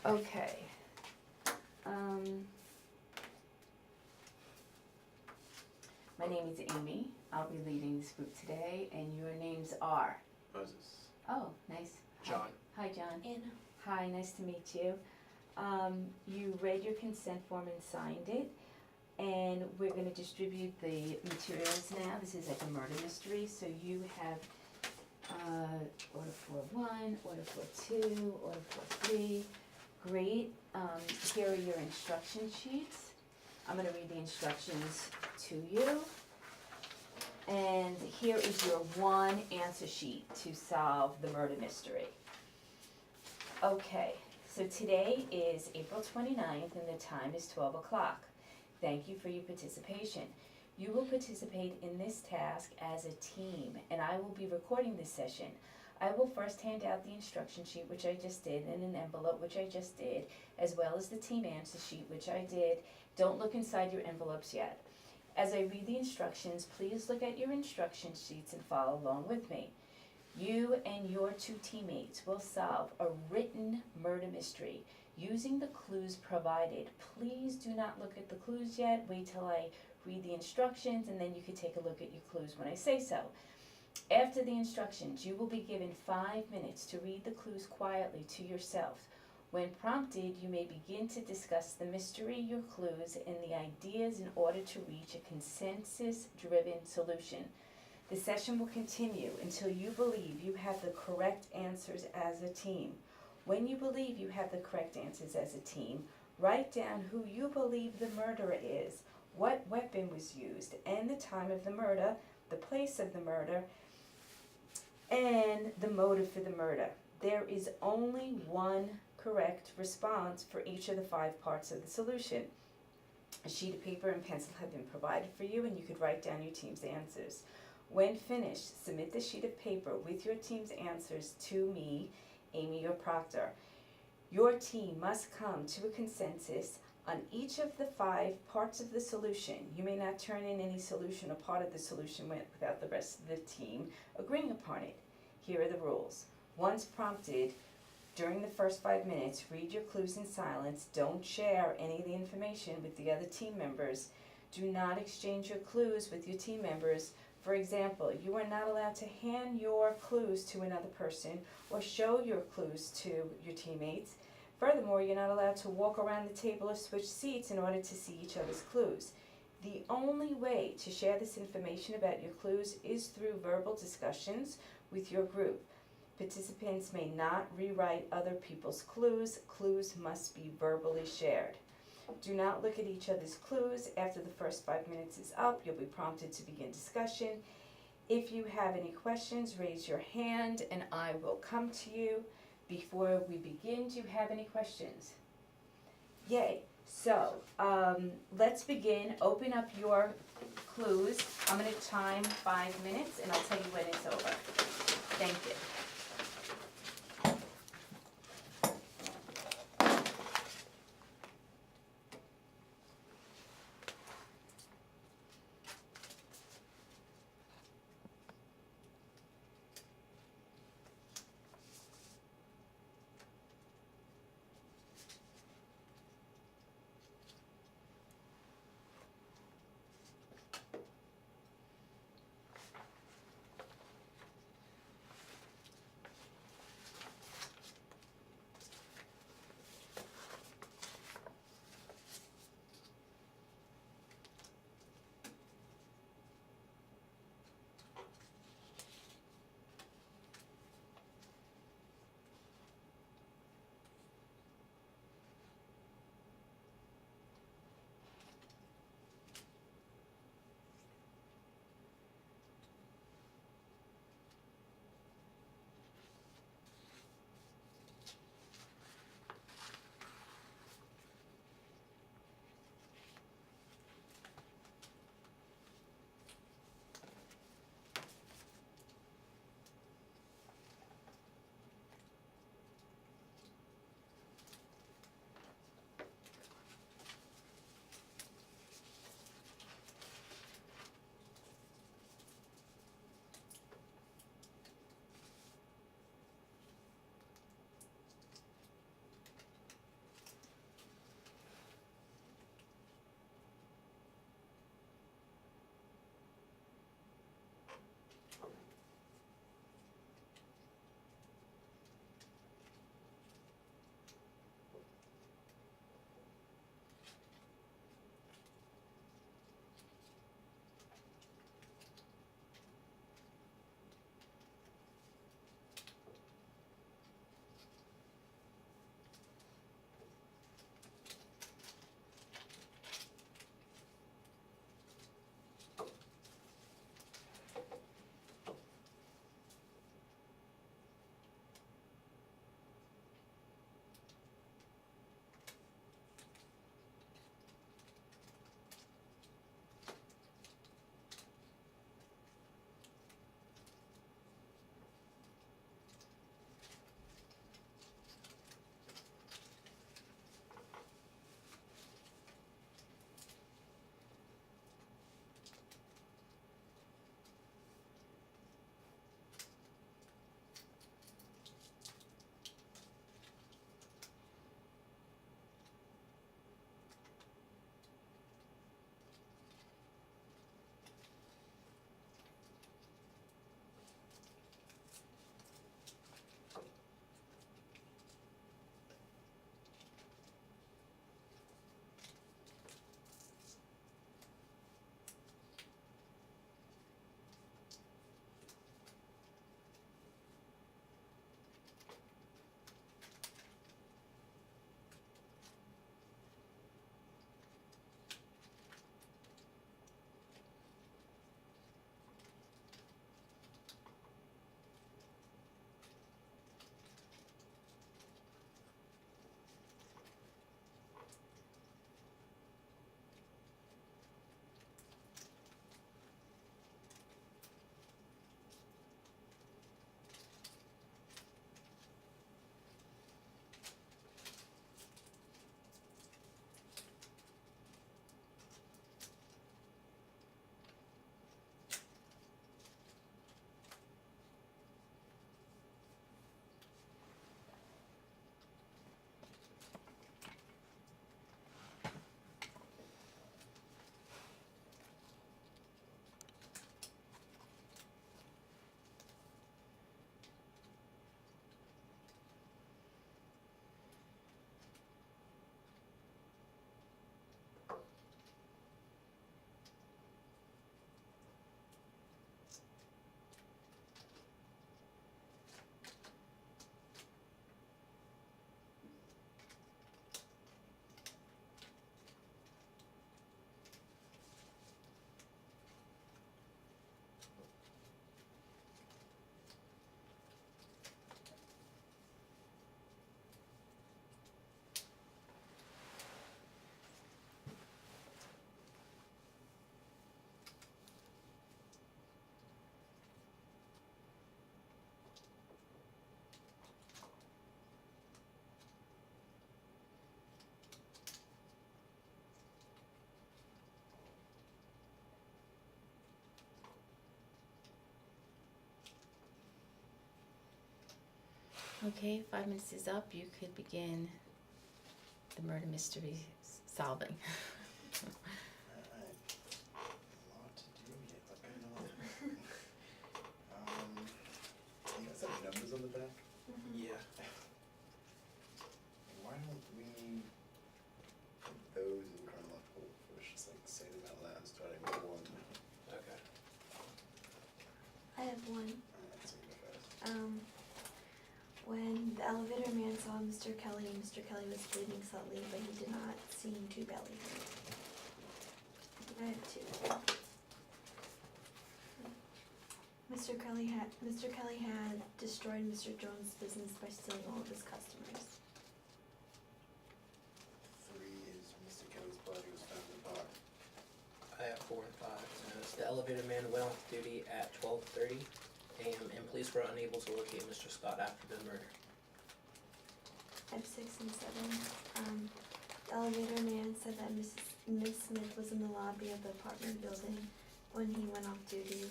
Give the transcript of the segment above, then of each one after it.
Okay. My name is Amy. I'll be leading this group today, and your names are? Moses. Oh, nice. John. Hi, John. Anna. Hi, nice to meet you. You read your consent form and signed it, and we're gonna distribute the materials now. This is like a murder mystery, so you have, order 4-1, order 4-2, order 4-3. Great, here are your instruction sheets. I'm gonna read the instructions to you. And here is your one answer sheet to solve the murder mystery. Okay, so today is April 29th and the time is 12 o'clock. Thank you for your participation. You will participate in this task as a team, and I will be recording this session. I will first hand out the instruction sheet, which I just did, and an envelope, which I just did, as well as the team answer sheet, which I did. Don't look inside your envelopes yet. As I read the instructions, please look at your instruction sheets and follow along with me. You and your two teammates will solve a written murder mystery using the clues provided. Please do not look at the clues yet. Wait till I read the instructions, and then you can take a look at your clues when I say so. After the instructions, you will be given 5 minutes to read the clues quietly to yourself. When prompted, you may begin to discuss the mystery, your clues, and the ideas in order to reach a consensus-driven solution. The session will continue until you believe you have the correct answers as a team. When you believe you have the correct answers as a team, write down who you believe the murderer is, what weapon was used, and the time of the murder, the place of the murder, and the motive for the murder. There is only one correct response for each of the 5 parts of the solution. A sheet of paper and pencil have been provided for you, and you could write down your team's answers. When finished, submit the sheet of paper with your team's answers to me, Amy or Proctor. Your team must come to a consensus on each of the 5 parts of the solution. You may not turn in any solution or part of the solution without the rest of the team agreeing upon it. Here are the rules. Once prompted, during the first 5 minutes, read your clues in silence. Don't share any of the information with the other team members. Do not exchange your clues with your team members. For example, you are not allowed to hand your clues to another person or show your clues to your teammates. Furthermore, you're not allowed to walk around the table or switch seats in order to see each other's clues. The only way to share this information about your clues is through verbal discussions with your group. Participants may not rewrite other people's clues. Clues must be verbally shared. Do not look at each other's clues. After the first 5 minutes is up, you'll be prompted to begin discussion. If you have any questions, raise your hand and I will come to you. Before we begin, do you have any questions? Yay. So, let's begin. Open up your clues. I'm going to time 5 minutes and I'll tell you when it's over. Thank you. Okay, 5 minutes is up. You could begin the murder mystery solving. Alright. A lot to do yet, but I know. You guys have numbers on the back? Yeah. Why don't we put those in chronological first, just like say them out loud, starting with one. Okay. I have one. Alright, so you go first. When the elevator man saw Mr. Kelly was bleeding slightly, but he did not seem too badly hurt. I have two. Mr. Kelly had destroyed Mr. Jones' business by stealing all of his customers. 3 is Mr. Kelly's body was found in the park. I have 4 and 5. The elevator man went off duty at 12:30 a.m. and police were unable to locate Mr. Scott after the murder. I have 6 and 7. The elevator man said that Miss Smith was in the lobby of the apartment building when he went off duty.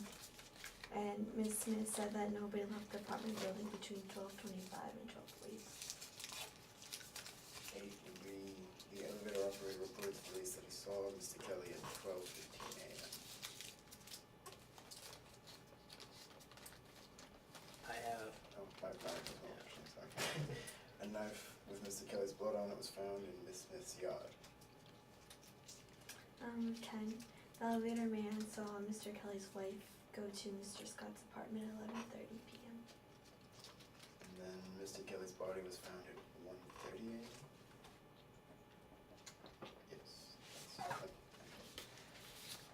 And Ms. Smith said that nobody left the apartment building between 12:25 and 12:40. 8 would be the elevator operator reported to police that he saw Mr. Kelly at 12:15 a.m. I have Oh, 5 as well, sorry. A knife with Mr. Kelly's blood on it was found in Miss Smith's yard. 10. The elevator man saw Mr. Kelly's wife go to Mr. Scott's apartment at 11:30 p.m. And then Mr. Kelly's body was found at 1:30 a.m. Yes.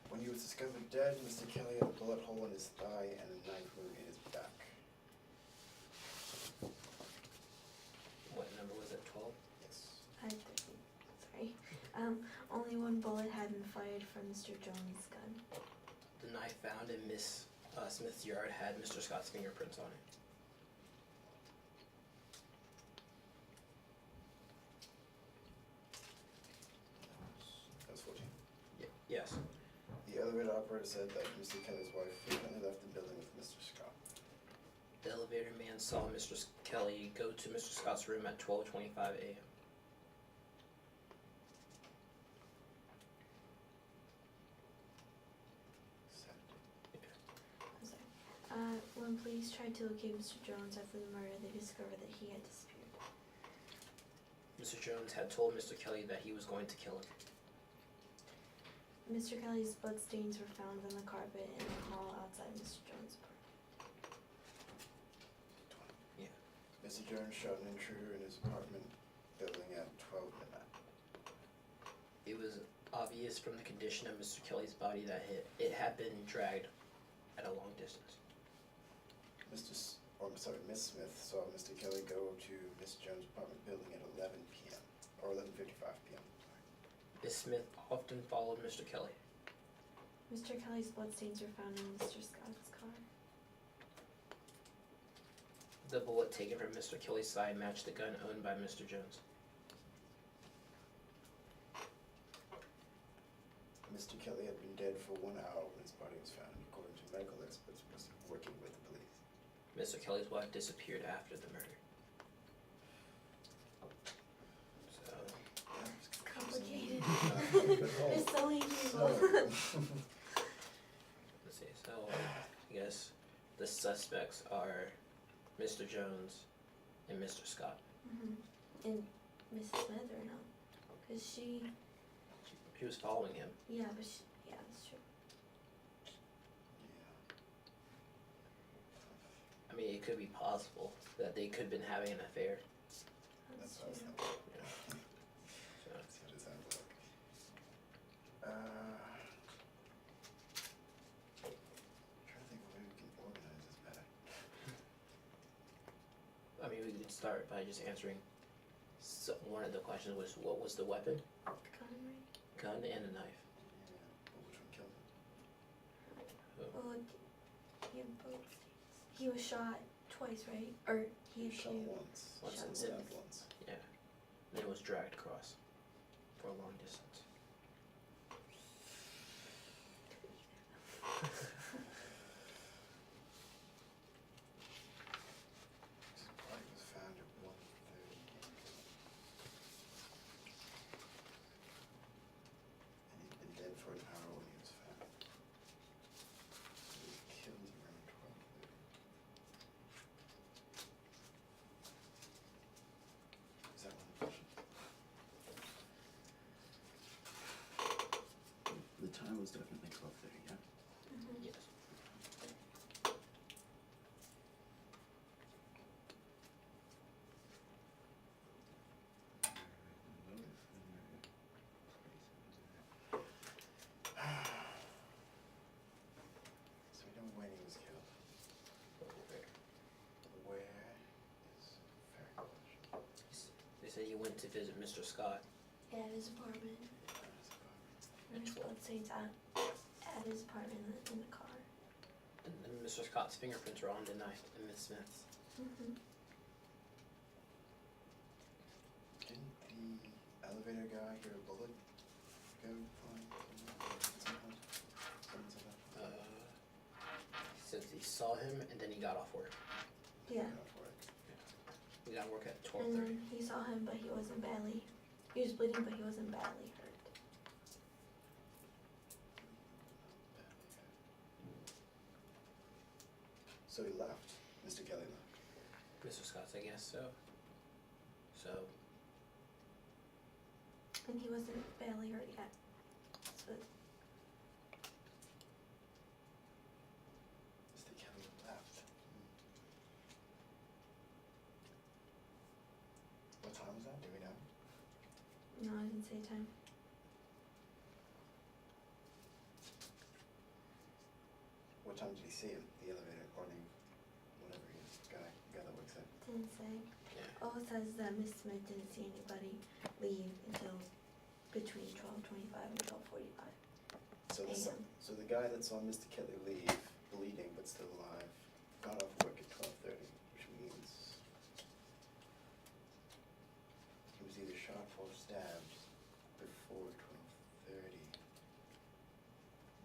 When he was discovered dead, Mr. Kelly had a bullet hole in his thigh and a knife wound in his back. what number was it? 12? Yes. I had 13. Sorry. Only one bullet had been fired from Mr. Jones' gun. The knife found in Miss Smith's yard had Mr. Scott's fingerprints on it. That was 14. Yes. The elevator operator said that Mr. Kelly's wife frequently left the building with Mr. Scott. The elevator man saw Mr. Kelly go to Mr. Scott's room at 12:25 a.m. I'm sorry. When police tried to locate Mr. Jones after the murder, they discovered that he had disappeared. Mr. Jones had told Mr. Kelly that he was going to kill him. Mr. Kelly's bloodstains were found on the carpet in the hall outside Mr. Jones' apartment. 20. Yeah. Mr. Jones shot an intruder in his apartment building at 12 midnight. It was obvious from the condition of Mr. Kelly's body that it had been dragged at a long distance. Miss Smith saw Mr. Kelly go to Miss Jones' apartment building at 11 p.m. or 11:55 p.m. Miss Smith often followed Mr. Kelly. Mr. Kelly's bloodstains were found in Mr. Scott's car. The bullet taken from Mr. Kelly's side matched the gun owned by Mr. Jones. Mr. Kelly had been dead for 1 hour when his body was found, according to medical experts working with the police. Mr. Kelly's wife disappeared after the murder. So, It's complicated. Good call. There's so many people. let's see. So, I guess the suspects are Mr. Jones and Mr. Scott. And Mrs. Smith or no? Cause she, She was following him. yeah, but she, yeah, that's true. I mean, it could be possible that they could have been having an affair. That's That's what I was true. thinking. You know. So, That's what it sounds like. Trying to think of a way we can organize this better. I mean, we could start by just answering. So one of the questions was, what was the weapon? Gun, right? Gun and a knife. Yeah, but which one killed him? Well, he had both states. He was shot twice, right? Or he had Shot two. once. Once Shot and Stabbed once. Yeah. And it was dragged across for a long distance. His body was found that he went to visit Mr. Scott. Yeah, at his apartment. At And 12. let's say it's at his apartment in the car. And then Mr. Scott's fingerprints were on the knife and Miss Smith's. Mm-hmm. Didn't the elevator guy hear a bullet go flying? Someone said that. He says he saw him and then he got off work. Yeah. Got off work. We got work at And 12:30. then he saw him, but he wasn't badly. He was bleeding, but he wasn't badly hurt. So he left. Mr. Kelly left. Mr. Scott's, I guess so. So, And he wasn't badly hurt yet. So Mr. Kelly left. What time was that? Do we know? no, I didn't say time. What time did he see him? The elevator or the whatever he is, guy that works there. Didn't say. yeah. All it says is that Miss Smith didn't see anybody leave until between 12:25 and 12:45 So a.m. so the guy that saw Mr. Kelly leave, bleeding but still alive, got off work at 12:30, which means he was either shot or stabbed before 12:30.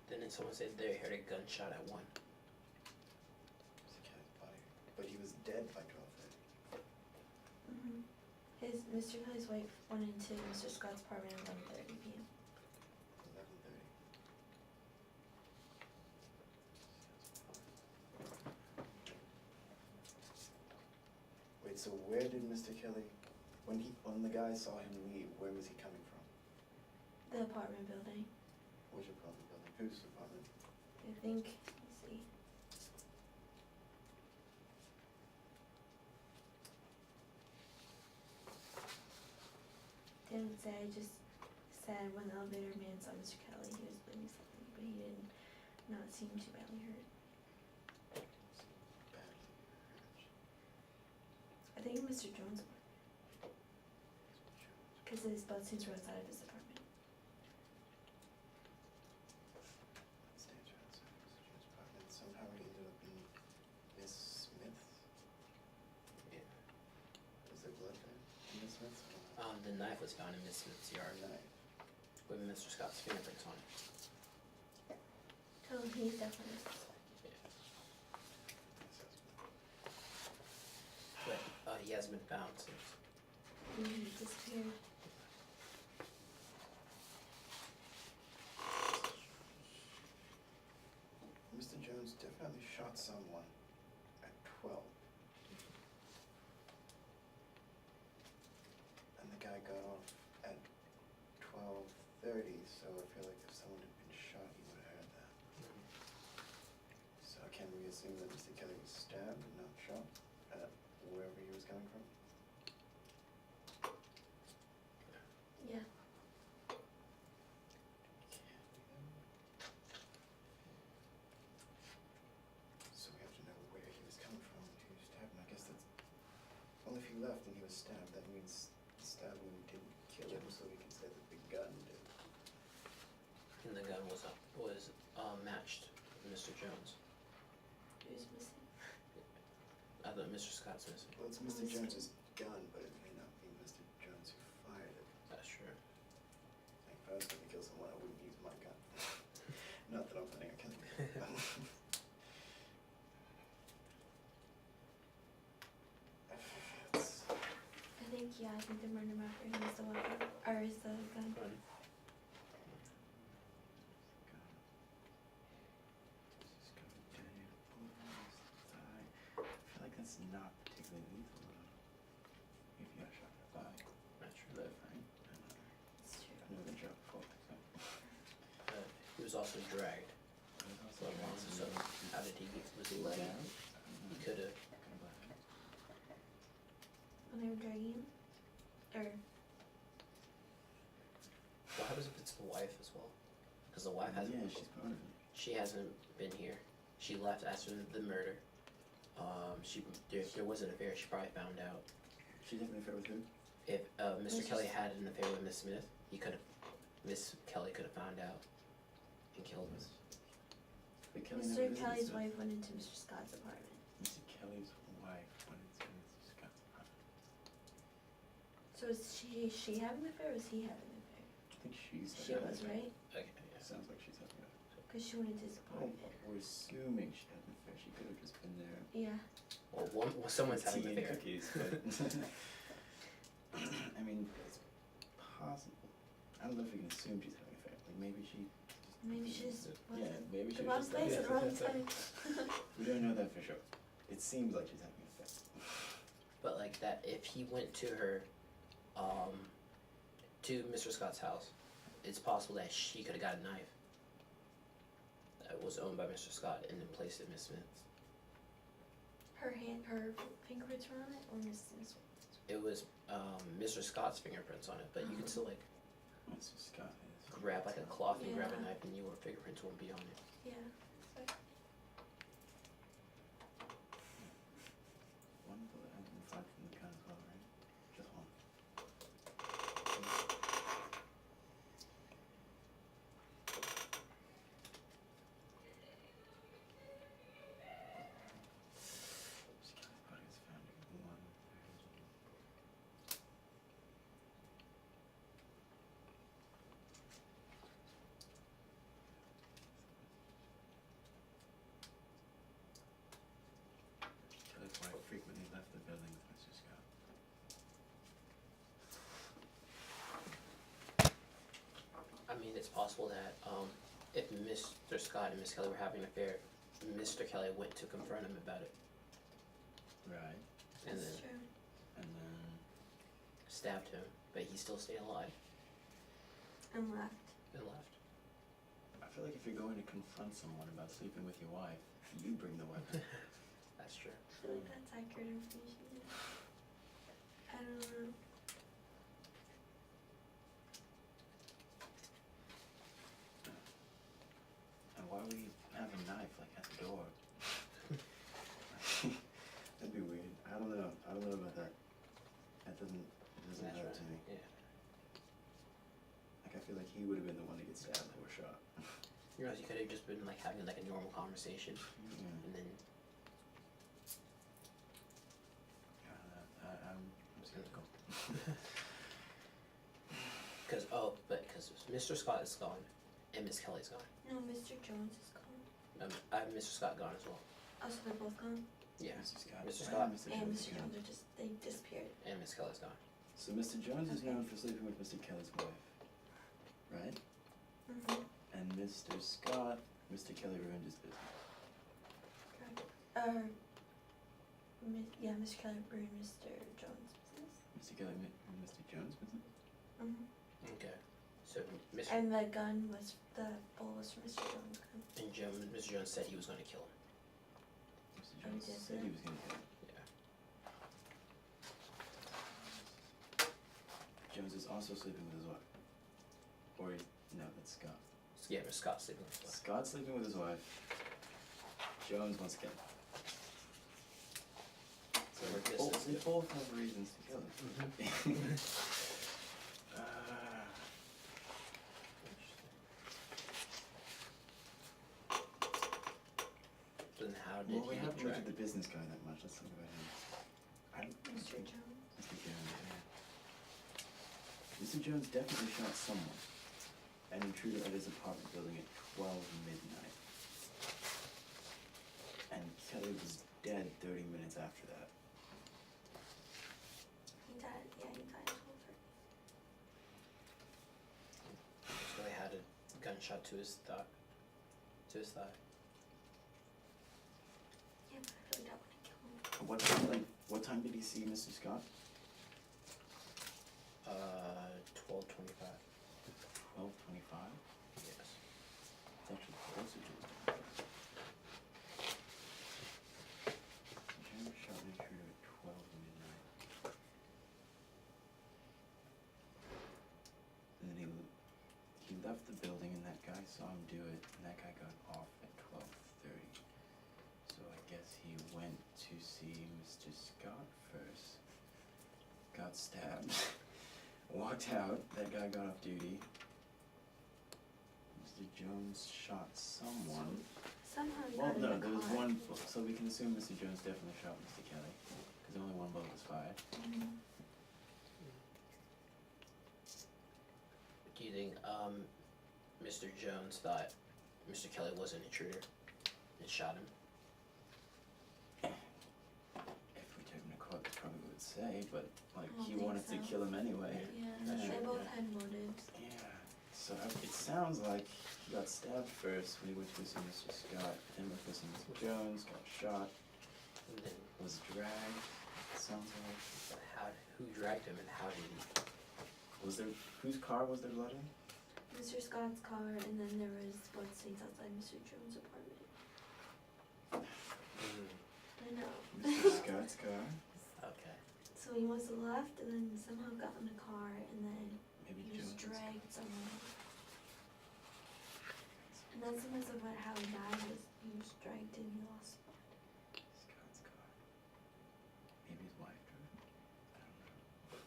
Then someone said they heard a gunshot at 1. Mr. Kelly's body, but he was dead by 12:30. Mm-hmm. Mr. Kelly's wife went into Mr. Scott's apartment at 11:30 p.m. 11:30. Wait, so where did Mr. Kelly, when the guy saw him leave, where was he coming from? The apartment building. Which apartment building? Whose apartment? I think. Let's see. Didn't say. I just said when the elevator man saw Mr. Kelly, he was bleeding slightly, but he did not seem too badly hurt. Badly I think Mr. Jones, because his blood stains were outside of his apartment. Stands right outside Mr. Jones' apartment. Somehow he ended up in Miss Smith. Yeah. Was there blood there in Miss Smith? The knife was found in Miss Smith's yard Knife. with Mr. Scott's fingerprints on it. So he's definitely. But he hasn't been found since. He disappeared. Mr. Jones definitely shot someone at 12. And the guy got off at 12:30, so I feel like if someone had been shot, he would have heard that. So can we assume that Mr. Kelly was stabbed and not shot at wherever he was coming from? Yeah. So we have to know where he was coming from and who stabbed him. I guess that's, well, if he left and he was stabbed, that means the stabbing didn't kill him, so we can say that the gun did. And the gun was matched with Mr. Jones. Who's missing? I thought Mr. Scott's missing. Well, it's Mr. Jones's gun, but it may not be Mr. Jones who fired it. That's true. Like, if I was gonna kill someone, I wouldn't use my gun. Not that I'm planning on killing them. It's- I think, yeah, I think the murder weapon is the weapon, or is the gun. Gun. Just go down here, pull it on his thigh. I feel like that's not particularly lethal. If you got shot in the thigh, That's true. left, right? It's true. I've never been shot before, so. He was also dragged. So how did he get, was he let out? He could've, When they were dragging him? Or, what happens if it's the wife as well? Cause the wife hasn't, Yeah, she's part of it. she hasn't been here. She left after the murder. There was an affair, she probably found out. She didn't interfere with who? if Mr. Mrs. Kelly had an affair with Miss Smith, Miss Kelly could have found out and killed him. But Kelly never Mr. visited Kelly's Smith. wife went into Mr. Scott's apartment. Mr. Kelly's wife went into Mr. Scott's apartment. So is she having an affair or is he having an affair? I think she's She having was, an affair. right? Okay, yeah. Sounds like she's having an affair. Because she went into his Oh, apartment. we're assuming she had an affair. She could have just been there. Yeah. Well, someone's having an Tea and affair. cookies, but I mean, it's possible. I don't know if we can assume she's having an affair. Like maybe she. Maybe she just Yeah, wasn't maybe she the was wrong just place there. at the wrong time. We don't know that for sure. It seems like she's having an affair. But like that, if he went to her, to Mr. Scott's house, it's possible that she could have got a knife that was owned by Mr. Scott and then placed at Miss Smith's. Her fingerprints were on it, or Mrs. It was Mr. Scott's fingerprints on it, but you can still like Mr. Scott is. grab like a cloth and grab a Yeah. knife and your fingerprints won't be on it. Yeah. One bullet had been fired from the gun as well, right? Just one. Mr. Kelly's body was found at 1:30. Kelly's wife frequently left the building with Mr. Scott. I mean, it's possible that if Mr. Scott and Miss Kelly were having an affair, Mr. Kelly went to confront him about it Right. and That's then true. And then, stabbed him, but he's still staying alive And left. and left. I feel like if you're going to confront someone about sleeping with your wife, you bring the weapon. That's true. I feel like that's accurate information. Yeah. I don't know. And why would he have a knife like at the door? That'd be weird. I don't know. I don't know about that. It doesn't That's add up to right. me. Yeah. Like I feel like he would have been the one to get stabbed or shot. You know, you could have just been like having like a normal conversation Yeah. and then I'm skeptical. because Mr. Scott is gone and Miss Kelly's gone. No, Mr. Jones is gone. I have Mr. Scott gone as well. Oh, so they're both gone? Yeah, Mr. Scott. Mr. Scott. Mr. And Jones Mr. is gone. Jones they disappeared. and Miss Kelly's gone. So Mr. Jones is Okay. known for sleeping with Mr. Kelly's wife, right? Mm-hmm. And Mr. Scott, Mr. Kelly ruined his business. Correct. Yeah, Mr. Kelly ruined Mr. Jones' business. Mr. Kelly ruined Mr. Jones' business? Mm-hmm. Okay, so Mr. And the bullet was from Mr. Jones' gun. Mr. Jones said he was going to kill him. Mr. Oh, he Jones did said that? he was gonna kill him. Yeah. Jones is also sleeping with his wife. Or no, that's Scott. Yeah, Mr. Scott's sleeping with his wife. Scott's sleeping with his wife. Jones wants to kill him. So Or they distance. both have reasons to kill him. Mm-hmm. Then how did Well, we he haven't track? looked at the business guy that much. Let's talk about him. I don't Mr. think Jones? Mr. Jones, yeah. Mr. Jones definitely shot someone. An intruder at his apartment building at 12 midnight. And Kelly was dead 30 minutes after that. He died at 12:30. So they had a gunshot to his thigh. Yeah, but I feel like that wouldn't kill him. What time did he see Mr. Scott? 12:25. 12:25? Yes. It's actually closer to his time. Jones shot an intruder at 12 midnight. And then he left the building and that guy saw him do it and that guy got off at 12:30. So I guess he went to see Mr. Scott first. Got got stabbed, walked out, that guy got off duty. Mr. Jones shot someone. Somehow he Well, got in no, the there was car. one, so we can assume Mr. Jones definitely shot Mr. Kelly, because only one bullet was fired. Mhm. Do you think, Mr. Jones thought Mr. Kelly was an intruder and shot him? If we took him to court, that's probably what it would say, but like I don't he think wanted to so. kill him anyway. Yeah, That's they true, both yeah. had motives. Yeah, so it sounds like he got stabbed first when he went to see Mr. Scott, then went to see Mr. Jones, got shot, And then, was dragged, it sounds like. who dragged him and how did he? Was there, whose car was there blood in? Mr. Scott's car, and then there was bloodstains outside Mr. Jones' apartment. I know. Mr. Scott's car? Okay. So he must have left and then somehow got in a car and then Maybe he was Jones. dragged somewhere. And that's because of how he died, was he was dragged and he lost blood. Scott's car. Maybe his wife drove it. I don't know.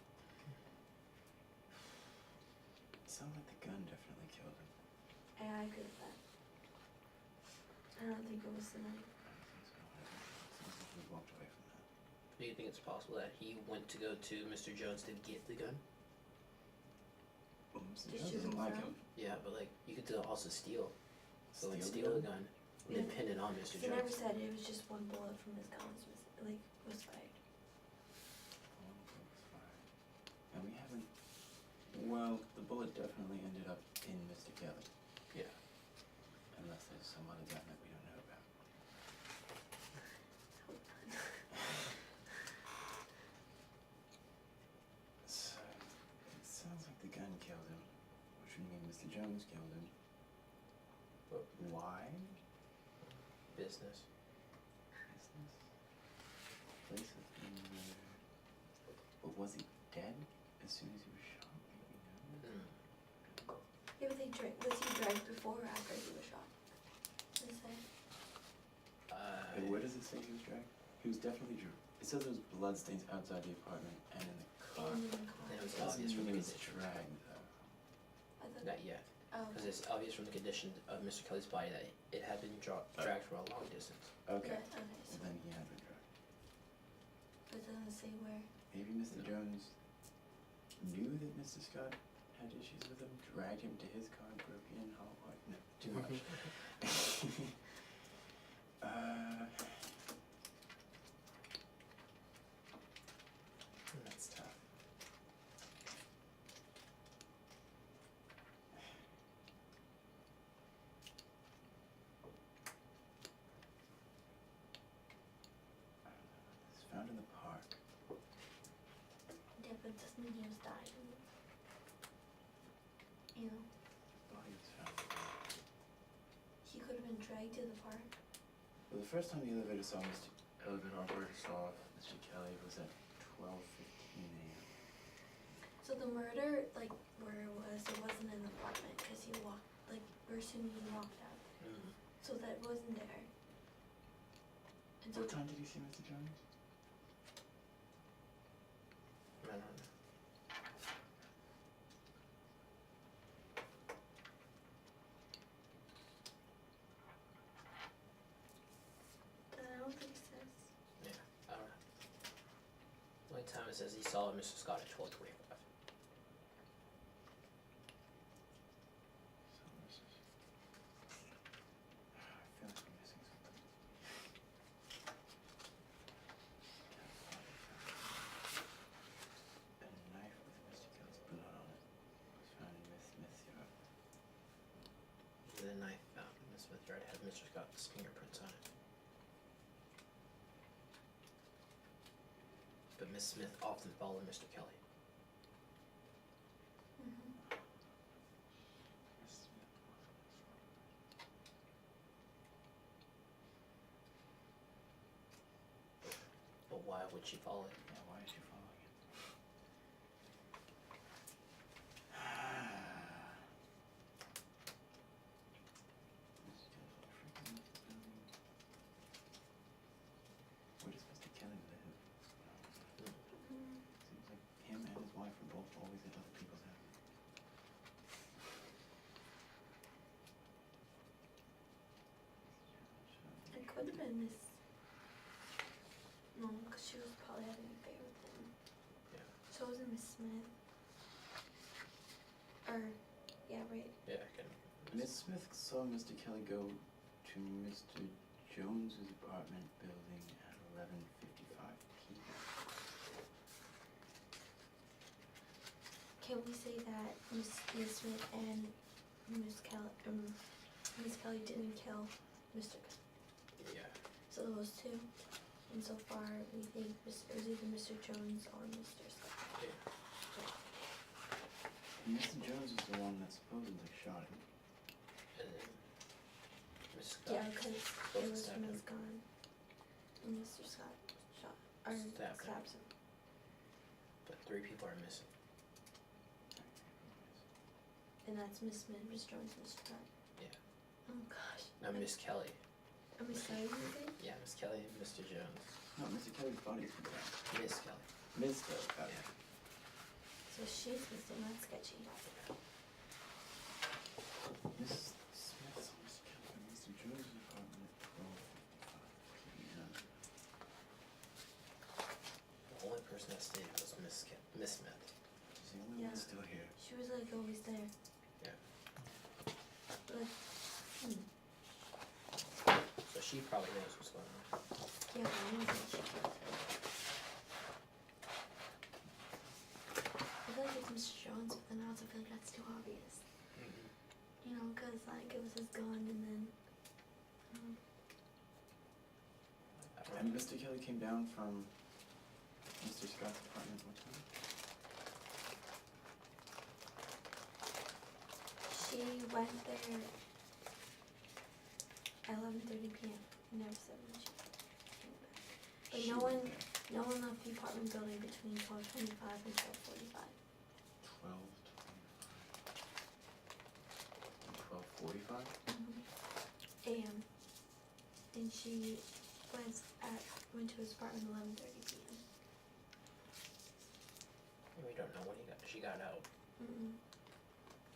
It sounds like the gun definitely killed him. Yeah, I agree with that. I don't think it was the knife. I don't think so. Sounds like he walked away from that. Do you think it's possible that he went to go to Mr. Jones to get the gun? Well, Mr. Just Jones shoot doesn't like himself? him. Yeah, but like, you could also steal. So like, Steal steal the the gun, and then Yeah. pin it on Mr. He never Jones. said it was just one bullet from his gun was fired. One bullet was fired. And we haven't. Well, the bullet definitely ended up in Mr. Kelly. Yeah. Unless there's some other gun that we don't know about. So, it sounds like the gun killed him, which would mean Mr. Jones killed him. But why? Business. Business? Place of the murder. But was he dead as soon as he was shot? Maybe no. Yeah, but was he dragged before or after he was shot? What does it say? Hey, where does it say he was dragged? He was definitely dragged. It says there was blood stains outside the apartment and in the car. In the car. It was Doesn't obvious from mean the he was condition. dragged though. I thought, Not yet, oh, because it's obvious from the condition of Mr. Kelly's body that it had been dragged for a long distance. Okay. yeah, okay, so, Well, then he had been dragged. but it doesn't say where. Maybe Mr. No. Jones knew that Mr. Scott had issues with him, dragged him to his car, broke in, no, too much. That's tough. It's found in the park. Yeah, but it doesn't mean he was died. You know, Body was found in the park. he could have been dragged to the park. Well, the first time the elevator operator saw Mr. Kelly was at 12:15 a.m. So the murder, like where it wasn't in the apartment because he walked, like we're assuming he walked out. So that wasn't there. And so, What time did you see Mr. Jones? I don't know. I don't think it says. Yeah, I don't know. Only time it says he saw Mr. Scott at 12:25. So this is. I feel like I'm missing something. A knife with Mr. Kelly's blood on it was found in Miss Smith's yard. The knife found in Miss Smith's yard had Mr. Scott's fingerprints on it. But Miss Smith often followed Mr. Kelly. Mm-hmm. Miss Smith. But why would she follow him? Yeah, why is she following him? Mr. Kelly's all freaking out the building. Where does Mr. Kelly live? Mm-hmm. Seems like him things that other people have. It could have been Miss. No, because she was probably having an affair with him. Yeah. So it wasn't Miss Smith. Or, yeah, right. Yeah, I can. Miss Smith saw Mr. Kelly go to Mr. Jones's apartment building at 11:55 p.m. Can we say that Miss Smith and Miss Kelly didn't kill Mr. Yeah. So those two, and so far we think it was either Mr. Jones or Mr. Scott. Yeah. Mr. Jones is the one that supposedly shot him. And then Miss Scott. Yeah, because it was stabbed from him. his gun, and Mr. Scott shot or Stabbed him. stabs him. But 3 people are missing. And that's Miss Smith, Miss Jones, Mr. Scott. Yeah. Oh gosh. Now Miss Kelly. Am I sorry, movie? Yeah, Miss Kelly and Mr. Jones. No, Mr. Kelly's body's been found. Miss Kelly. Miss Kelly, got it. Yeah. So she's missing. That's sketchy. Miss Smith saw Mr. Kelly in Mr. Jones's apartment at 12:55 p.m. The only person that stayed was Miss Smith. She's the only Yeah. one still here. She was like always there. Yeah. Like, So she probably knows what's going on. yeah, but I wasn't sure. I feel like it's Mr. Jones, but then I also feel like that's too obvious. You know, because like it was his gun and then. I don't And know. Mr. Kelly came down from Mr. Scott's apartment what time? She went there at 11:30 p.m. He never said when she came back. But She no went one, there. no one left the apartment building between 12:25 and 12:45. 12:45. A.m. And she went to his apartment 11:30 p.m. And we don't know when she got out. Mm-mm.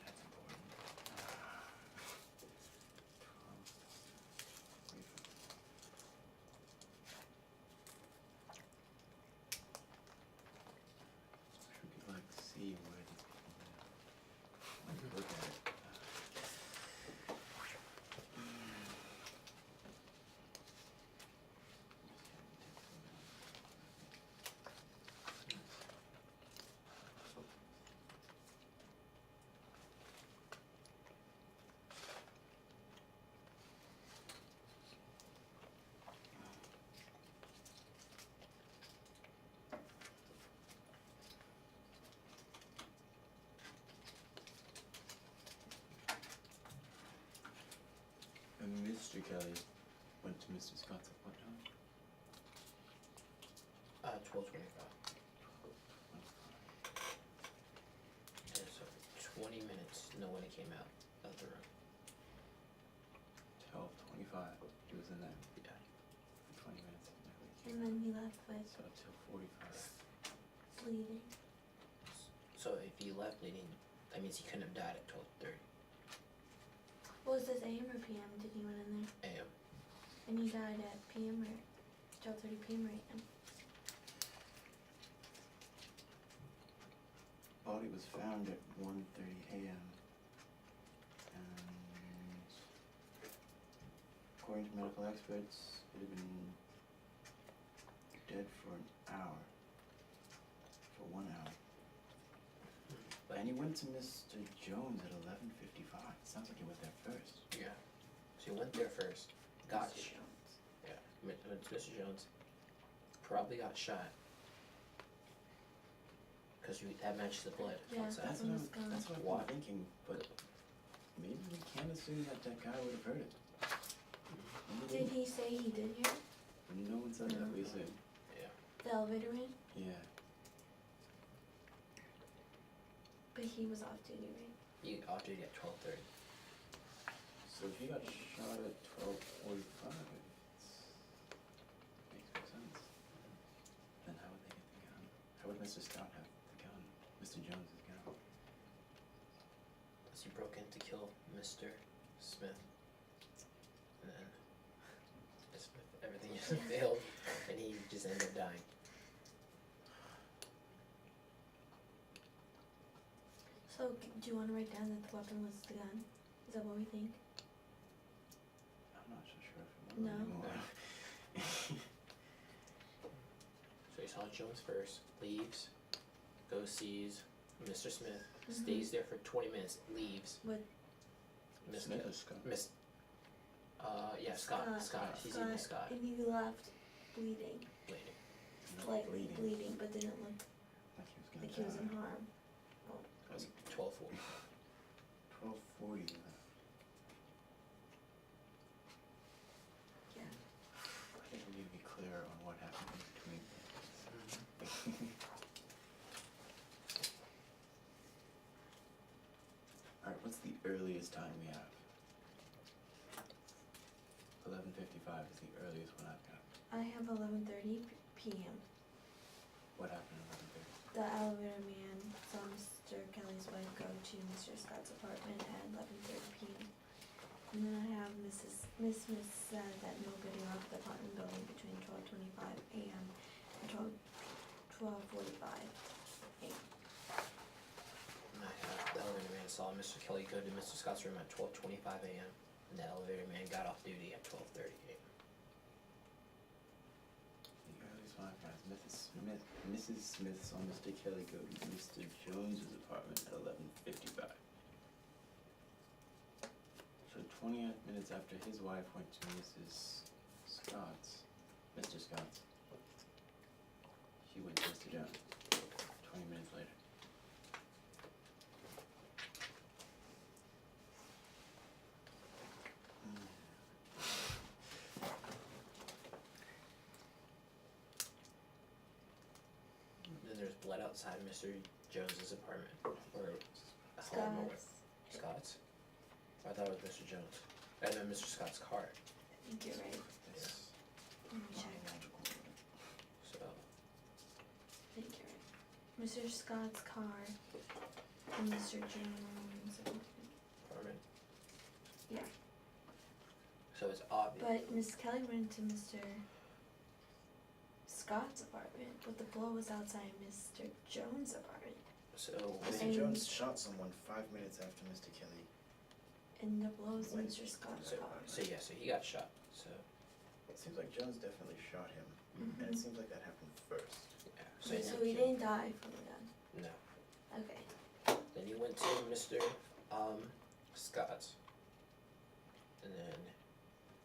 That's important. 12:45. We could like see where these people live. Like look at it. And Mr. Kelly went to Mr. Scott's at what time? 12:25. And so for 20 minutes, no one came out of the room. 12:25. He was in there Yeah. for 20 minutes. And then he left with So till 45. bleeding. So if he left bleeding, that means he couldn't have died at 12:30 What was this AM or PM? Did he went in there? a.m. And he died at PM or 12:30 PM or AM? Body was found at 1:30 a.m. And according to medical experts, it had been dead for an hour. For 1 hour. But And he went to Mr. Jones at 11:55. Sounds like he went there first. yeah. So he went there first, got Mr. shot. Jones. Yeah. Went to Mr. Jones. Probably got shot. Because that matches the blood Yeah. outside. That's From what his gun. that's what Why? I'm thinking, but maybe we can't assume that that guy would have heard it. Maybe Did he say he did hear it? No one said that, we assume. Yeah. The elevator man? Yeah. But he was off duty, right? He off duty at 12:30. So if he got shot at 12:45, makes no sense. Then how would they get the gun? How would Mr. Scott have the gun? Mr. Jones is gone. As he broke in to kill Mr. Smith. And then everything just failed and he just ended up dying. So, do you wanna write down that the weapon was the gun? Is that what we think? I'm not so sure if it No. anymore. So he saw Jones first, leaves, goes sees Mr. Smith, Mhm. stays there for 20 minutes, leaves. What? Miss Smith or Scott? Miss yeah, Scott. He's eating Scott. And he left bleeding, Bleeding. Not slightly bleeding, but didn't look Like like he was in harm. That was 12:40. 12:40 left. Yeah. I think we need to be clear on what happened in between. Alright, what's the earliest time we have? 11:55 is the earliest one I've got. I have 11:30 p.m. What happened at 11:30? The elevator man saw Mr. Kelly's wife go to Mr. Scott's apartment at 11:30 p.m. And then I have Miss Smith said that nobody left the apartment building between 12:25 a.m. and 12:45 a.m. And I have the elevator man saw Mr. Kelly go to Mr. Scott's room at 12:25 a.m. and the elevator man got off duty at 12:30 a.m. The earliest one I've got is Mrs. Smith saw Mr. Kelly go to Mr. Jones's apartment at 11:55. So 20 minutes after his wife went to Mrs. Scott's, Mr. Scott's, she went to Mr. Jones. 20 minutes later. Then there's blood outside Mr. Jones's apartment, or home, or what? Scott's. Scott's? I thought it was Mr. Jones. I meant Mr. Scott's car. I think you're right. That's Let me check. chronological order. So, I think you're right. Mr. Scott's car and Mr. Jones' apartment. apartment. Yeah. So it's obvious. But Miss Kelly went to Mr. Scott's apartment, but the blow was outside Mr. Jones' apartment. So Mr. And- Jones shot someone 5 minutes after Mr. Kelly. And the blow was in Went Mr. Scott's so, car. so yeah, so he got shot. So It seems like Jones definitely shot him, and it seems like that happened first. yeah. Okay, so he he didn't die from the gun. No. Okay. Then he went to Mr. Scott's, and then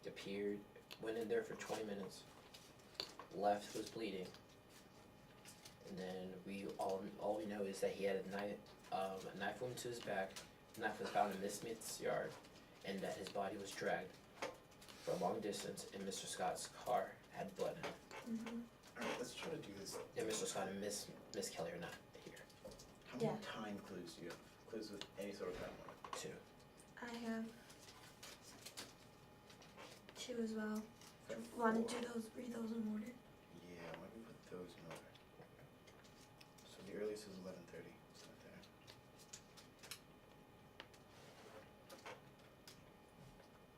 appeared, went in there for 20 minutes, left, was bleeding, and then all we know is that he had a knife wound to his back. The knife was found in Miss Smith's yard, and that his body was dragged for a long distance, and Mr. Scott's car had blood in it. Mhm. Alright, let's try to do this. And Mr. Scott and Miss Kelly are not here. How many Yeah. time clues do you have? Clues with any sort of time limit? Too. I have 2 as well. Want to read those in order? Yeah, why don't we put those in order? So the earliest is 11:30. Start there.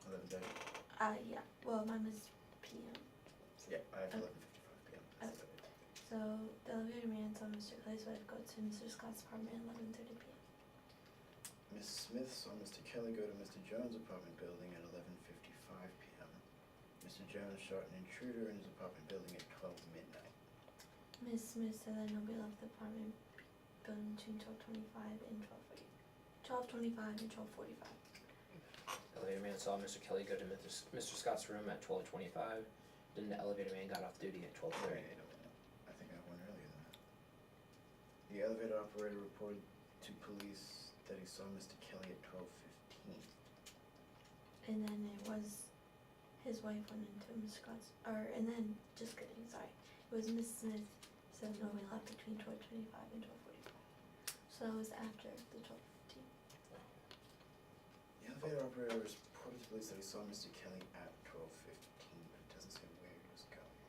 11:30. Yeah. Well, mine was PM. Yeah, I have Okay. 11:55 p.m. That's Okay. it. So the elevator man saw Mr. Kelly's wife go to Mr. Scott's apartment at 11:30 p.m. Miss Smith saw Mr. Kelly go to Mr. Jones' apartment building at 11:55 p.m. Mr. Jones shot an intruder in his apartment building at 12 midnight. Miss Smith said that nobody left the apartment building between 12:25 and 12:40. 12:25 and 12:45. Elevator man saw Mr. Kelly go to Mr. Scott's room at 12:25. Then the elevator man got off duty at 12:30. Wait a minute. I think I have one earlier than that. The elevator operator reported to police that he saw Mr. Kelly at 12:15. And then it was his wife went into Mr. Scott's, and then, just kidding, sorry. It was Miss Smith said nobody left between 12:25 and 12:45. So it was after the 12:15. The elevator operator reported to police that he saw Mr. Kelly at 12:15, but it doesn't say where he was going.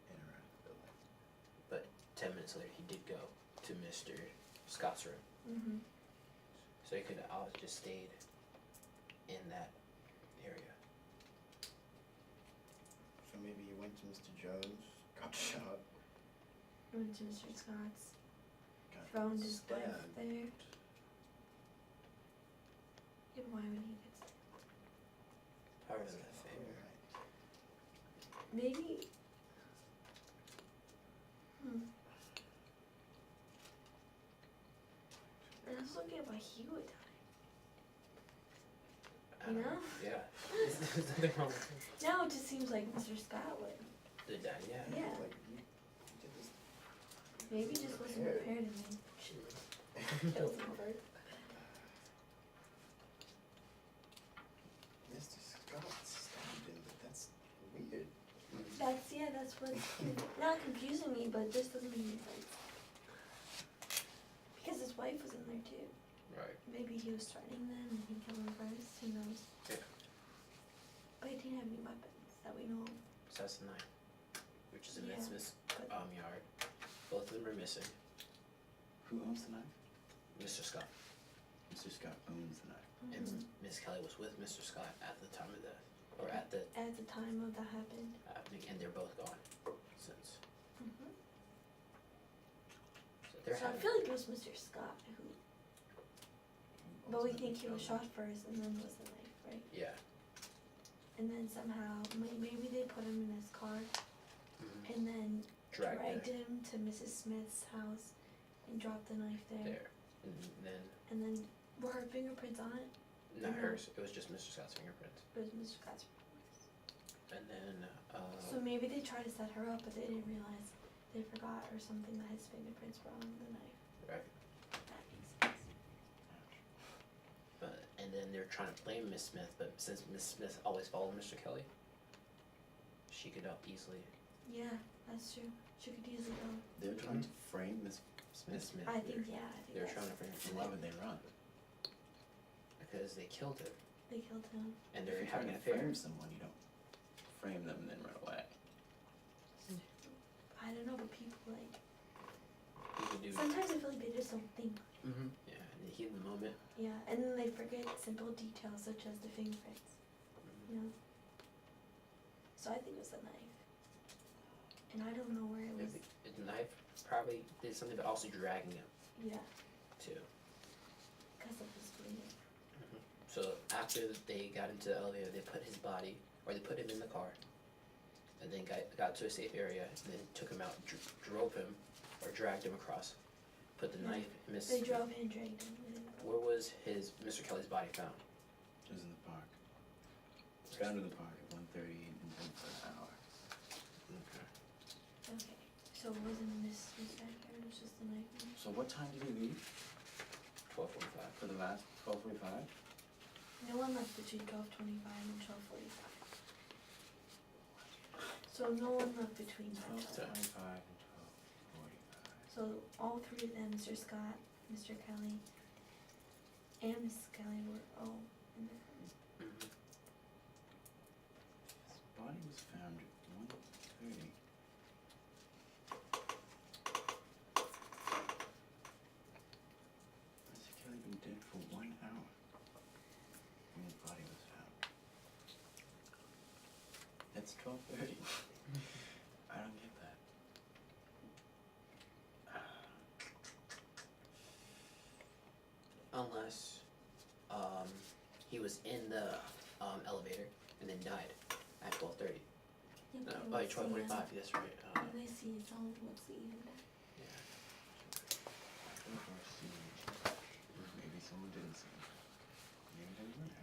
In or out of the building. 10 minutes later, he did go to Mr. Scott's room. Mm-hmm. So he could have always just stayed in that area. So maybe he went to Mr. Jones, got shot, Went to Mr. Scott's, got found his wife stabbed. there. Yeah, but why would he get stabbed? Part of the thing. Maybe. And I was looking at why he would die. I You don't know? Yeah. There's nothing wrong with him. Now it just seems like Mr. Scott would. The dad, yeah. Yeah. Like, you did this. Maybe he just wasn't prepared and then killed him first. Mr. Scott stabbed him, but that's weird. That's what's not confusing me, but this doesn't make any sense. Because his wife was in there too. Right. Maybe he was threatening them and he killed them first, who knows? Yeah. But he didn't have any weapons that we know of. So that's the knife, which is in Yeah, Smith's but- yard. Both of them are missing. Who owns the knife? Mr. Scott. Mr. Scott owns the knife. And Mhm. Miss Kelly was with Mr. Scott at the time of death, or at the, At the time of that happened. and they're both gone since. Mm-hmm. So they're So I having, feel like it was Mr. Scott who, but we think he was shot first and then was the knife, right? yeah. And then somehow, maybe they put him in his car Mhm. and then Dragged dragged there. him to Mrs. Smith's house and dropped the knife there. There. And then, And then, were her fingerprints on it? not Mhm. hers, it was just Mr. Scott's fingerprints. It was Mr. Scott's. And then, So maybe they tried to set her up, but they didn't realize they forgot or something that his fingerprints were on the knife. right, That makes sense. but, and then they're trying to blame Miss Smith, but since Miss Smith always followed Mr. Kelly, she could easily, Yeah, that's true. She could easily go. They're trying to frame Miss Miss Smith. Smith. I think, yeah, I think They're that's, trying to bring Why would they run? because they killed her, they killed him. and If they're you're trying having an to affair. frame someone, you don't frame them and then run away. I don't know, but people like, You could do, sometimes I feel like they just don't think. mm-hmm. Yeah, in the heat of the moment. Yeah, and then they forget simple details such as the fingerprints, you know? So I think it was the knife. And I don't know where it was. If the knife probably did something, but also dragging him Yeah, too. because of his bleeding. So after they got into the elevator, they put his body, or they put him in the car, and then got to a safe area, and then took him out, drove him, or dragged him across, put the Yeah. knife in Miss. They drove and dragged him. They didn't go. Where was Mr. Kelly's body found? It was in the park. It's found in the park at 1:30 and for an hour. Okay. Okay, so it wasn't in this backyard, it was just the knife. So what time did he leave 12:45. for the last 12:45? No one left between 12:25 and 12:45. So no one left between that time. 12:25 and 12:45. So all three of them, Mr. Scott, Mr. Kelly, and Mrs. Kelly were all in the room. Mm-hmm. His body was found at 1:30. Mr. Kelly been dead for 1 hour when his body was found. It's 12:30. I don't get that. Unless he was in the elevator and then died at 12:30. Yeah, No, but by what's the, 12:45. That's right. When they see it's all, what's the end? Yeah. Maybe someone didn't see him. Maybe they were.